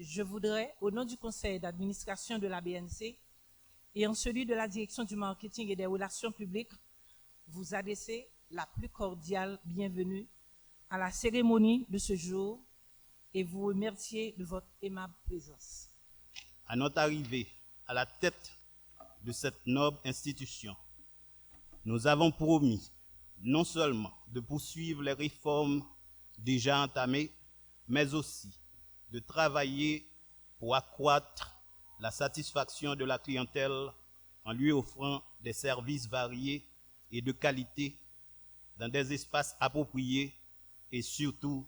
je voudrais, au nom du conseil d'administration de la BNC et en celui de la direction du marketing et des relations publiques, vous adresser la plus cordiale bienvenue à la cérémonie de ce jour et vous remercier de votre aimable présence. À notre arrivée à la tête de cette noble institution, nous avons promis non seulement de poursuivre les réformes déjà entamées, mais aussi de travailler pour accroître la satisfaction de la clientèle en lui offrant des services variés et de qualité dans des espaces appropriés et surtout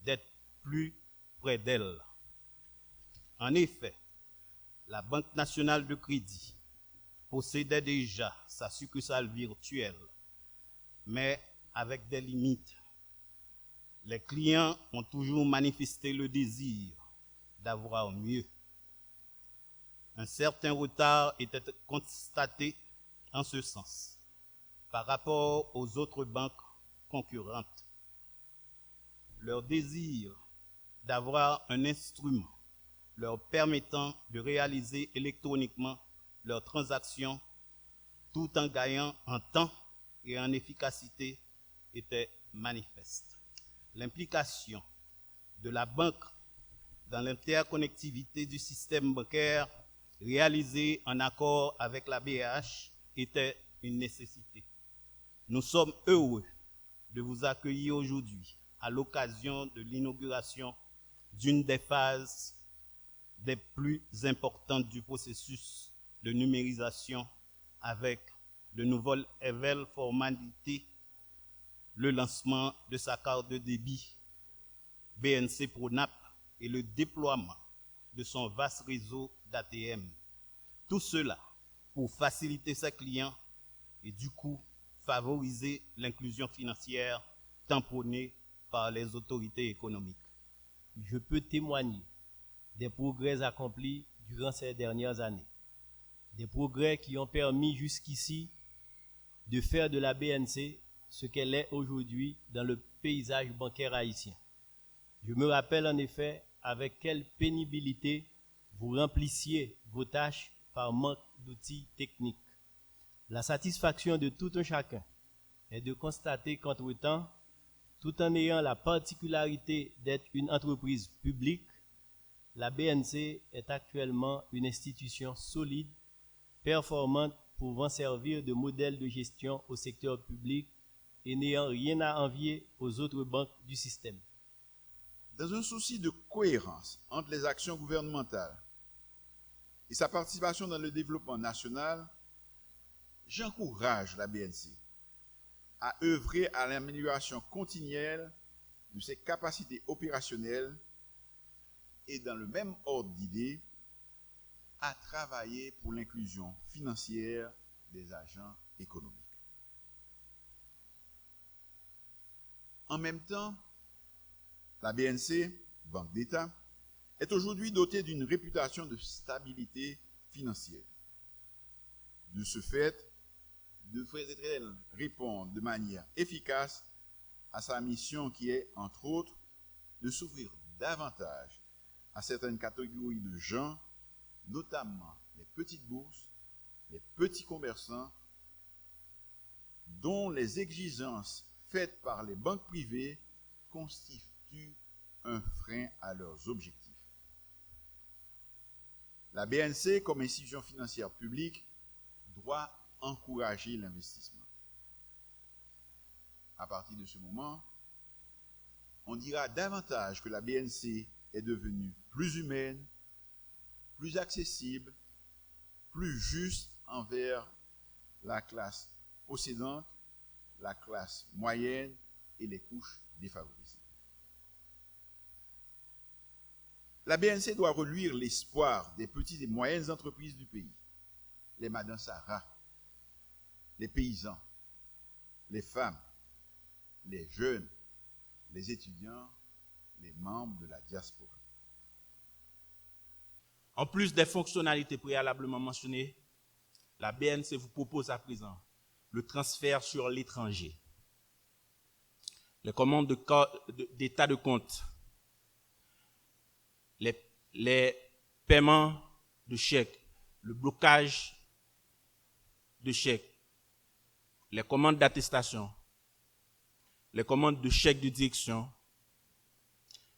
d'être plus près d'elle. En effet, la Banque nationale de crédit possédait déjà sa succursale virtuelle, mais avec des limites. Les clients ont toujours manifesté le désir d'avoir mieux. Un certain retard était constaté en ce sens par rapport aux autres banques concurrentes. Leur désir d'avoir un instrument leur permettant de réaliser électroniquement leurs transactions tout en gagnant en temps et en efficacité était manifeste. L'implication de la banque dans l'interconnectivité du système bancaire réalisée en accord avec la BH était une nécessité. Nous sommes heureux de vous accueillir aujourd'hui à l'occasion de l'inauguration d'une des phases des plus importantes du processus de numérisation avec de nouvelles formalités, le lancement de sa carte de débit BNC Pronap et le déploiement de son vaste réseau d'ATM. Tout cela pour faciliter ses clients et du coup favoriser l'inclusion financière tant prônée par les autorités économiques. Je peux témoigner des progrès accomplis durant ces dernières années. Des progrès qui ont permis jusqu'ici de faire de la BNC ce qu'elle est aujourd'hui dans le paysage bancaire haïtien. Je me rappelle en effet avec quelle pénibilité vous remplissiez vos tâches par manque d'outils techniques. La satisfaction de tout un chacun est de constater qu'entre-temps, tout en ayant la particularité d'être une entreprise publique, la BNC est actuellement une institution solide, performante, pouvant servir de modèle de gestion au secteur public et n'ayant rien à envier aux autres banques du système. Dans un souci de cohérence entre les actions gouvernementales et sa participation dans le développement national, j'encourage la BNC à œuvrer à l'amélioration continuelle de ses capacités opérationnelles et dans le même ordre d'idées, à travailler pour l'inclusion financière des agents économiques. En même temps, la BNC, Banque d'État, est aujourd'hui dotée d'une réputation de stabilité financière. De ce fait, devrait-elle répondre de manière efficace à sa mission qui est, entre autres, de s'ouvrir davantage à certaines catégories de gens, notamment les petites bourses, les petits commerçants, dont les exigences faites par les banques privées constituent un frein à leurs objectifs. La BNC, comme institution financière publique, doit encourager l'investissement. À partir de ce moment, on dira davantage que la BNC est devenue plus humaine, plus accessible, plus juste envers la classe possédante, la classe moyenne et les couches défavorisées. La BNC doit reluire l'espoir des petites et moyennes entreprises du pays, les Madame Sarah, les paysans, les femmes, les jeunes, les étudiants, les membres de la diaspora. En plus des fonctionnalités préalablement mentionnées, la BNC vous propose à présent le transfert sur l'étranger, les commandes d'état de compte, les les paiements de chèques, le blocage de chèques, les commandes d'attestation, les commandes de chèques de direction,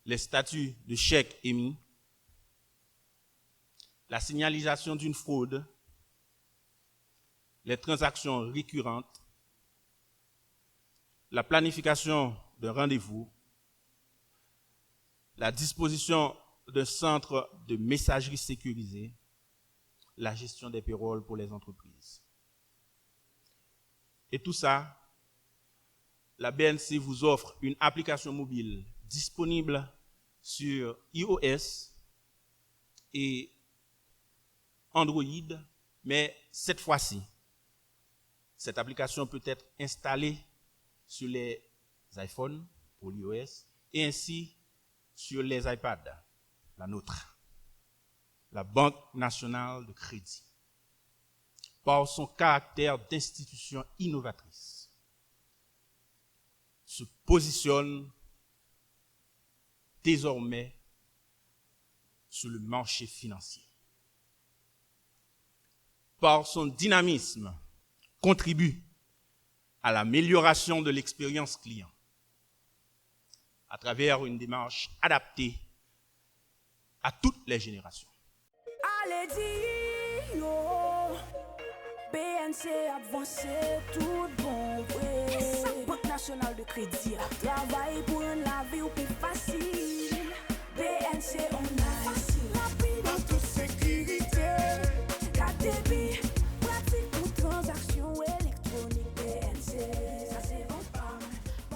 les statuts de chèques émis, la signalisation d'une fraude, les transactions récurrentes, la planification d'un rendez-vous, la disposition d'un centre de messagerie sécurisé, la gestion des payrolls pour les entreprises. Et tout ça, la BNC vous offre une application mobile disponible sur iOS et Android, mais cette fois-ci, cette application peut être installée sur les iPhones pour l'iOS et ainsi sur les iPads, la nôtre, la Banque nationale de crédit, par son caractère d'institution innovatrice, se positionne désormais sur le marché financier. Par son dynamisme, contribue à l'amélioration de l'expérience client à travers une démarche adaptée à toutes les générations. Allez, yo, BNC avancé tout bon, ouais. Banque nationale de crédit, travail pour la vie ou plus facile. BNC, on a facile, rapide, en toute sécurité. KTB.